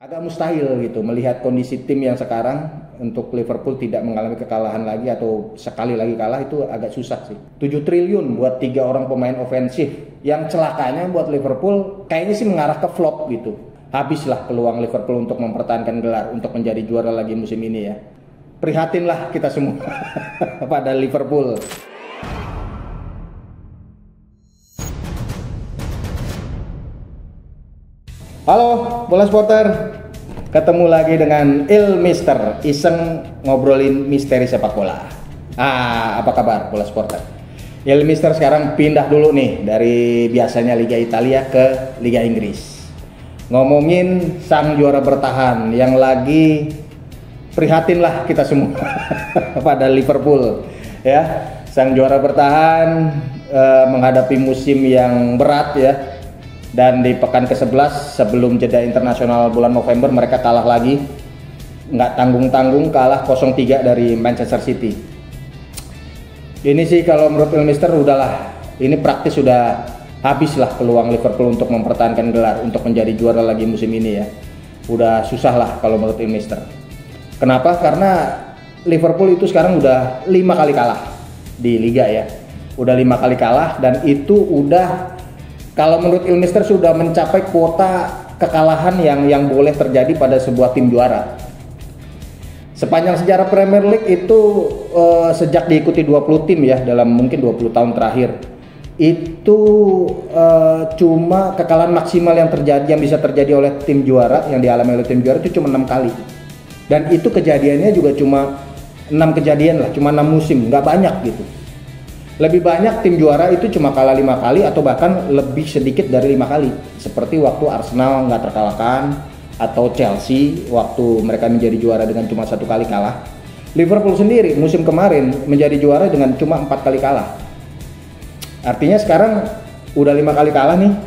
Agak mustahil gitu melihat kondisi tim yang sekarang untuk Liverpool tidak mengalami kekalahan lagi atau sekali lagi kalah itu agak susah sih. 7 triliun buat 3 orang pemain ofensif, yang celakanya buat Liverpool kayaknya sih mengarah ke flop gitu. Habislah peluang Liverpool untuk mempertahankan gelar, untuk menjadi juara lagi musim ini ya. Prihatinlah kita semua pada Liverpool. Halo, bola supporter. Ketemu lagi dengan Mister, iseng ngobrolin misteri sepak bola. Apa kabar bola supporter? Mister sekarang pindah dulu nih dari biasanya Liga Italia ke Liga Inggris. Ngomongin sang juara bertahan yang lagi prihatinlah kita semua pada Liverpool ya. Sang juara bertahan menghadapi musim yang berat ya. Dan di pekan ke-11 sebelum jeda internasional bulan November mereka kalah lagi, nggak tanggung-tanggung, kalah 0-3 dari Manchester City. Ini sih kalau menurut Mister udahlah, ini praktis sudah habis lah peluang Liverpool untuk mempertahankan gelar, untuk menjadi juara lagi musim ini ya. Udah susah lah kalau menurut Mister. Kenapa? Karena Liverpool itu sekarang udah 5 kali kalah di Liga ya. Udah 5 kali kalah dan itu udah, kalau menurut Mister sudah mencapai kuota kekalahan yang boleh terjadi pada sebuah tim juara. Sepanjang sejarah Premier League itu sejak diikuti 20 tim ya dalam mungkin 20 tahun terakhir, itu cuma kekalahan maksimal yang bisa terjadi oleh tim juara, yang dialami oleh tim juara itu cuma 6 kali. Dan itu kejadiannya juga cuma 6 kejadian lah, cuma 6 musim, nggak banyak gitu. Lebih banyak tim juara itu cuma kalah 5 kali atau bahkan lebih sedikit dari 5 kali. Seperti waktu Arsenal nggak terkalahkan, atau Chelsea waktu mereka menjadi juara dengan cuma 1 kali kalah. Liverpool sendiri musim kemarin menjadi juara dengan cuma 4 kali kalah. Artinya sekarang udah 5 kali kalah nih,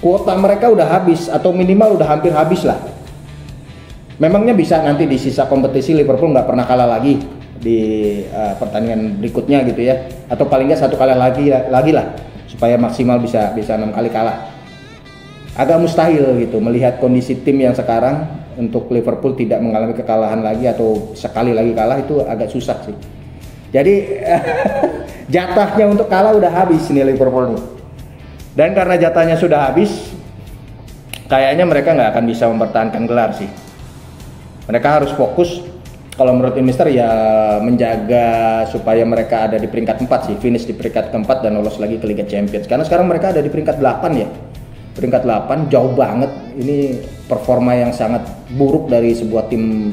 kuota mereka udah habis atau minimal udah hampir habis lah. Memangnya bisa nanti di sisa kompetisi Liverpool nggak pernah kalah lagi di pertandingan berikutnya gitu ya, atau paling nggak 1 kali lagi lah supaya maksimal bisa 6 kali kalah. Agak mustahil gitu melihat kondisi tim yang sekarang untuk Liverpool tidak mengalami kekalahan lagi atau sekali lagi kalah itu agak susah sih. Jadi jatahnya untuk kalah udah habis nih Liverpool nih. Dan karena jatahnya sudah habis, kayaknya mereka nggak akan bisa mempertahankan gelar sih. Mereka harus fokus, kalau menurut Mister ya, menjaga supaya mereka ada di peringkat 4 sih, finish di peringkat keempat dan lolos lagi ke Liga Champions. Karena sekarang mereka ada di peringkat 8 ya. Peringkat 8 jauh banget. Ini performa yang sangat buruk dari sebuah tim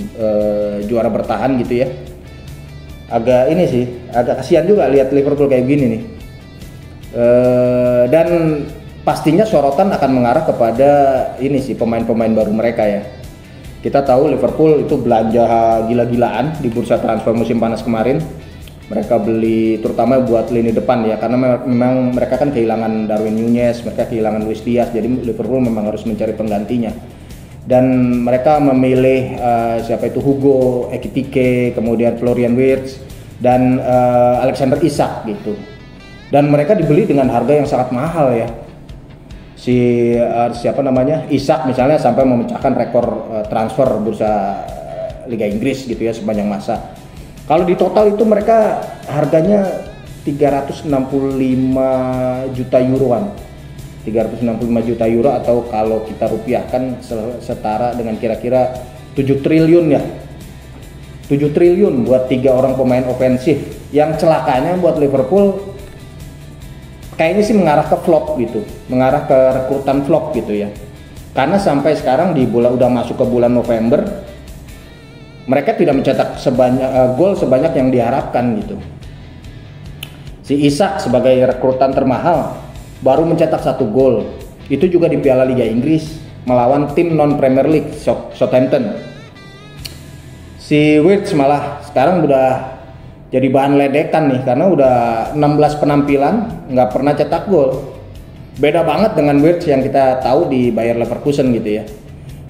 juara bertahan gitu ya. Agak ini sih, agak kasihan juga lihat Liverpool kayak gini nih. Dan pastinya sorotan akan mengarah kepada ini sih, pemain-pemain baru mereka ya. Kita tahu Liverpool itu belanja gila-gilaan di bursa transfer musim panas kemarin. Mereka beli terutama buat lini depan ya, karena memang mereka kan kehilangan Darwin Núñez, mereka kehilangan Luis Diaz, jadi Liverpool memang harus mencari penggantinya. Dan mereka memilih siapa itu, Hugo Ekitike, kemudian Florian Wirtz dan Alexander Isak gitu. Dan mereka dibeli dengan harga yang sangat mahal ya. Siapa namanya, Isak misalnya sampai memecahkan rekor transfer bursa Liga Inggris gitu ya sepanjang masa. Kalau di total itu mereka harganya 365 juta euroan. 365 juta euro atau kalau kita rupiahkan setara dengan kira-kira 7 triliun ya. 7 triliun buat 3 orang pemain ofensif, yang celakanya buat Liverpool kayaknya sih mengarah ke flop gitu, mengarah ke rekrutan flop gitu ya. Karena sampai sekarang udah masuk ke bulan November, mereka tidak mencetak gol sebanyak yang diharapkan gitu. Si Isak sebagai rekrutan termahal baru mencetak 1 gol. Itu juga di Piala Liga Inggris melawan tim non Premier League Southampton. Si Wirtz malah sekarang udah jadi bahan ledekan nih, karena udah 16 penampilan nggak pernah cetak gol. Beda banget dengan Wirtz yang kita tahu di Bayer Leverkusen gitu ya.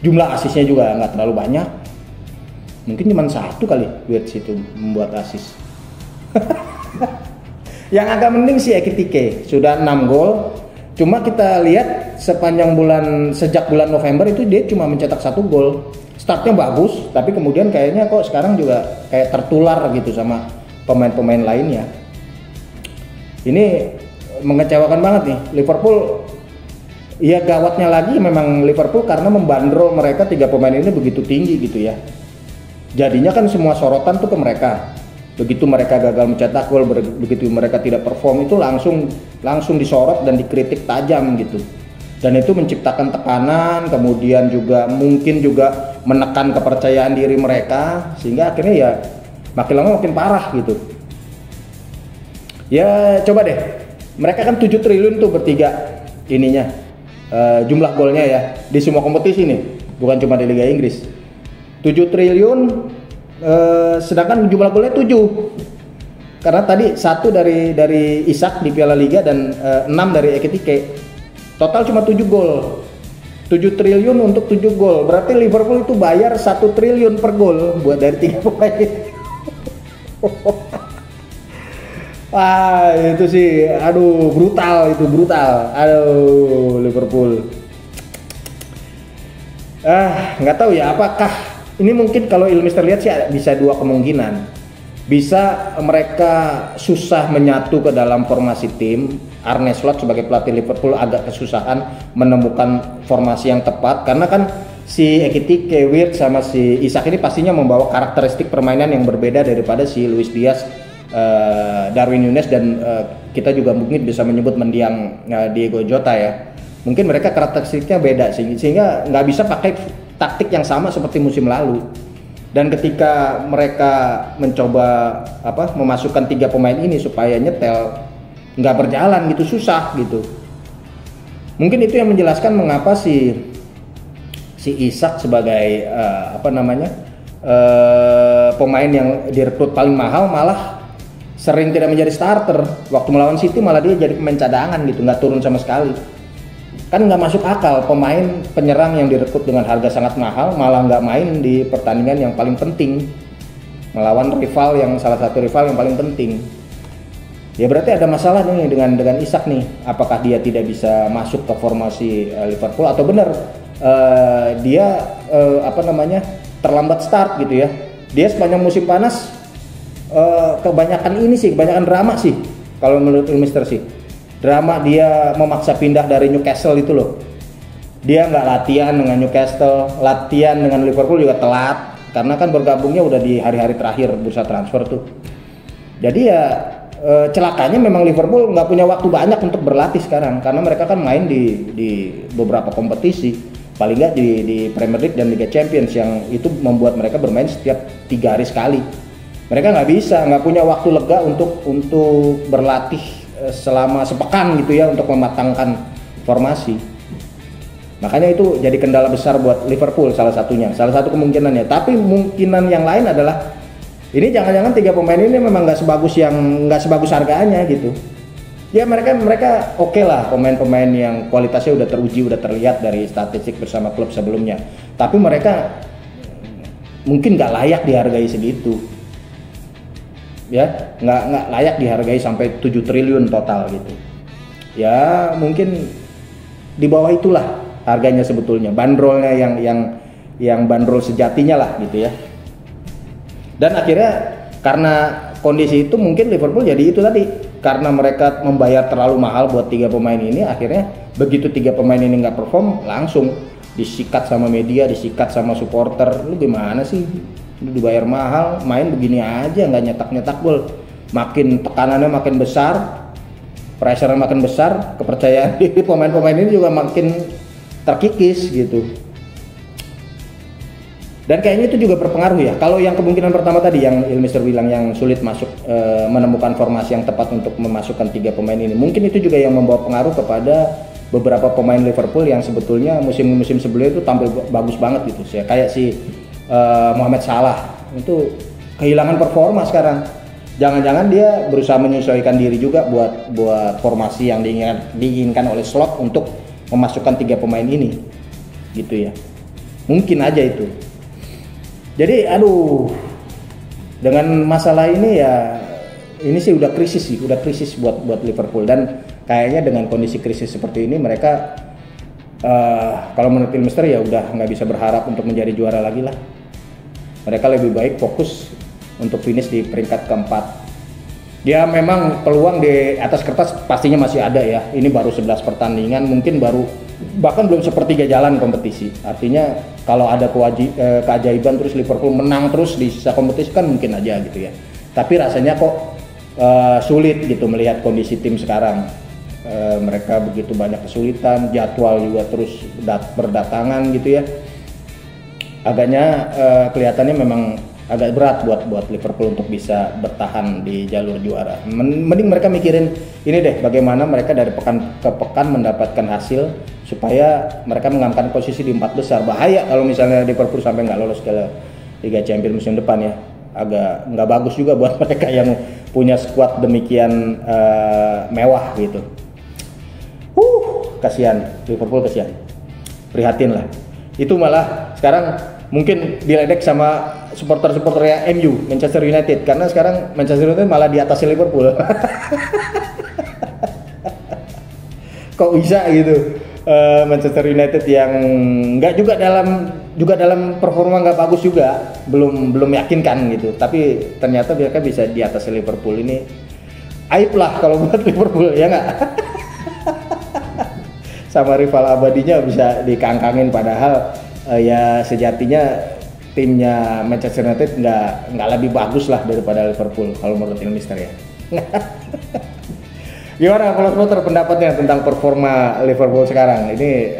Jumlah asisnya juga nggak terlalu banyak. Mungkin cuma 1 kali Wirtz itu membuat asis. Yang agak mending si Ekitike sudah 6 gol, Cuma kita lihat sejak bulan November itu dia cuma mencetak 1 gol. Startnya bagus, tapi kemudian kayaknya kok sekarang juga kayak tertular gitu sama pemain-pemain lainnya. Ini mengecewakan banget nih. Liverpool, ya gawatnya lagi memang Liverpool karena membandrol mereka 3 pemain ini begitu tinggi gitu ya. Jadinya kan semua sorotan tuh ke mereka. Begitu mereka gagal mencetak gol, begitu mereka tidak perform itu langsung disorot dan dikritik tajam gitu. Dan itu menciptakan tekanan, kemudian juga mungkin juga menekan kepercayaan diri mereka, sehingga akhirnya ya makin lama makin parah gitu. Ya coba deh, mereka kan 7 triliun tuh bertiga ininya, jumlah golnya ya di semua kompetisi nih, bukan cuma di Liga Inggris. 7 triliun, sedangkan jumlah golnya 7. Karena tadi 1 dari Isak di Piala Liga dan 6 dari Ekitike. Total cuma 7 gol. 7 triliun untuk 7 gol. Berarti Liverpool itu bayar 1 triliun per gol buat dari 3 pemain. Wah, itu sih aduh brutal. Aduh, Liverpool. Nggak tahu ya apakah ini mungkin kalau Ilmister lihat sih bisa 2 kemungkinan. Bisa mereka susah menyatu ke dalam formasi tim. Arne Slot sebagai pelatih Liverpool agak kesusahan menemukan formasi yang tepat karena kan si Ekitike, Wirtz sama si Isak ini pastinya membawa karakteristik permainan yang berbeda daripada si Luis Diaz, Darwin Núñez dan kita juga mungkin bisa menyebut mendiang Diego Jota ya. Mungkin mereka karakteristiknya beda sehingga nggak bisa pakai taktik yang sama seperti musim lalu. Dan ketika mereka mencoba memasukkan 3 pemain ini supaya nyetel, nggak berjalan gitu, susah gitu. Mungkin itu yang menjelaskan mengapa si Isak sebagai pemain yang direkrut paling mahal malah sering tidak menjadi starter. Waktu melawan City malah dia jadi pemain cadangan gitu, nggak turun sama sekali. Kan nggak masuk akal pemain penyerang yang direkrut dengan harga sangat mahal malah nggak main di pertandingan yang paling penting melawan salah satu rival yang paling penting. Ya berarti ada masalah nih dengan Isak nih. Apakah dia tidak bisa masuk ke formasi Liverpool atau benar dia terlambat start gitu ya. Dia sepanjang musim panas kebanyakan drama sih kalau menurut Ilmister sih. Drama dia memaksa pindah dari Newcastle itu loh. Dia nggak latihan dengan Newcastle, latihan dengan Liverpool juga telat karena kan bergabungnya udah di hari-hari terakhir bursa transfer tuh. Jadi ya celakanya memang Liverpool nggak punya waktu banyak untuk berlatih sekarang karena mereka kan main di beberapa kompetisi, paling nggak di Premier League dan Liga Champions yang itu membuat mereka bermain setiap 3 hari sekali. Mereka nggak punya waktu lega untuk berlatih selama sepekan gitu ya untuk mematangkan formasi. Makanya itu jadi kendala besar buat Liverpool salah satu kemungkinannya. Tapi kemungkinan yang lain adalah ini jangan-jangan 3 pemain ini memang nggak sebagus harganya gitu. Ya mereka oke lah, pemain-pemain yang kualitasnya udah teruji, udah terlihat dari statistik bersama klub sebelumnya. Tapi mereka mungkin nggak layak dihargai segitu. Ya nggak layak dihargai sampai 7 triliun total gitu. Ya mungkin di bawah itulah harganya sebetulnya, bandrolnya yang bandrol sejatinya lah gitu ya. Dan akhirnya karena kondisi itu mungkin Liverpool jadi itu tadi, karena mereka membayar terlalu mahal buat 3 pemain ini, akhirnya begitu 3 pemain ini nggak perform langsung disikat sama media, disikat sama supporter. Lu gimana sih? Lu dibayar mahal, main begini aja nggak nyetak gol. Makin tekanannya makin besar, pressure makin besar, kepercayaan diri pemain-pemain ini juga makin terkikis gitu. Dan kayaknya itu juga berpengaruh ya. Kalau yang kemungkinan pertama tadi yang Ilmister bilang yang sulit menemukan formasi yang tepat untuk memasukkan 3 pemain ini, mungkin itu juga yang membawa pengaruh kepada beberapa pemain Liverpool yang sebetulnya musim-musim sebelumnya itu tampil bagus banget gitu. Kayak si Mohamed Salah itu kehilangan performa sekarang. Jangan-jangan dia berusaha menyesuaikan diri juga buat formasi yang diinginkan oleh Slot untuk memasukkan 3 pemain ini, gitu ya. Mungkin aja itu. Jadi, dengan masalah ini ya, ini sih udah krisis buat Liverpool dan kayaknya dengan kondisi krisis seperti ini mereka kalau menurut Ilmister ya udah nggak bisa berharap untuk menjadi juara lagi lah. Mereka lebih baik fokus untuk finish di peringkat keempat. Ya memang peluang di atas kertas pastinya masih ada ya. Ini baru 11 pertandingan, mungkin bahkan belum sepertiga jalan kompetisi. Artinya kalau ada keajaiban terus Liverpool menang terus di sisa kompetisi kan mungkin aja gitu ya. Tapi rasanya kok sulit gitu melihat kondisi tim sekarang. Mereka begitu banyak kesulitan, jadwal juga terus berdatangan gitu ya. Agaknya kelihatannya memang agak berat buat Liverpool untuk bisa bertahan di jalur juara. Mending mereka mikirin ini deh, bagaimana mereka dari pekan ke pekan mendapatkan hasil supaya mereka mengamankan posisi di 4 besar. Bahaya kalau misalnya Liverpool sampai nggak lolos ke Liga Champions musim depan ya. Agak nggak bagus juga buat mereka yang punya skuad demikian mewah gitu. Kasihan Liverpool, kasihan, prihatin lah. Itu malah sekarang mungkin diledek sama supporter-supporternya MU, Manchester United, karena sekarang Manchester United malah di atas Liverpool. Kok bisa gitu? Manchester United yang nggak juga dalam performa nggak bagus juga, belum meyakinkan gitu. Tapi ternyata mereka bisa di atas Liverpool. Ini aib lah kalau buat Liverpool, ya nggak? Sama rival abadinya bisa dikangkangin, padahal ya sejatinya timnya Manchester United nggak lebih bagus lah daripada Liverpool kalau menurut Ilmister ya. Gimana kalau supporter pendapatnya tentang performa Liverpool sekarang ini?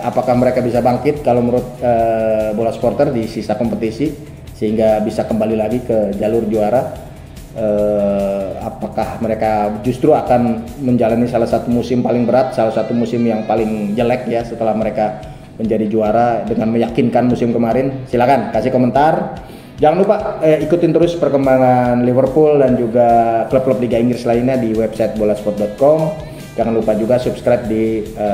Apakah mereka bisa bangkit kalau menurut Bola Supporter di sisa kompetisi sehingga bisa kembali lagi ke jalur juara? Apakah mereka justru akan menjalani salah satu musim paling berat, salah satu musim yang paling jelek ya setelah mereka menjadi juara dengan meyakinkan musim kemarin? Silakan kasih komentar. Jangan lupa ikutin terus perkembangan Liverpool dan juga klub-klub Liga Inggris lainnya di website bolasport.com. Jangan lupa juga subscribe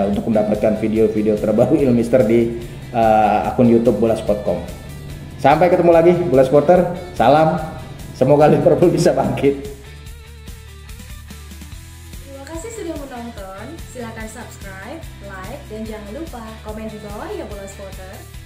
untuk mendapatkan video-video terbaru Ilmister di akun YouTube bolasport.com. Sampai ketemu lagi Bola Supporter. Salam. Semoga Liverpool bisa bangkit. Terima kasih sudah menonton. Silakan subscribe, like, dan jangan lupa komen di bawah ya Bola Supporter.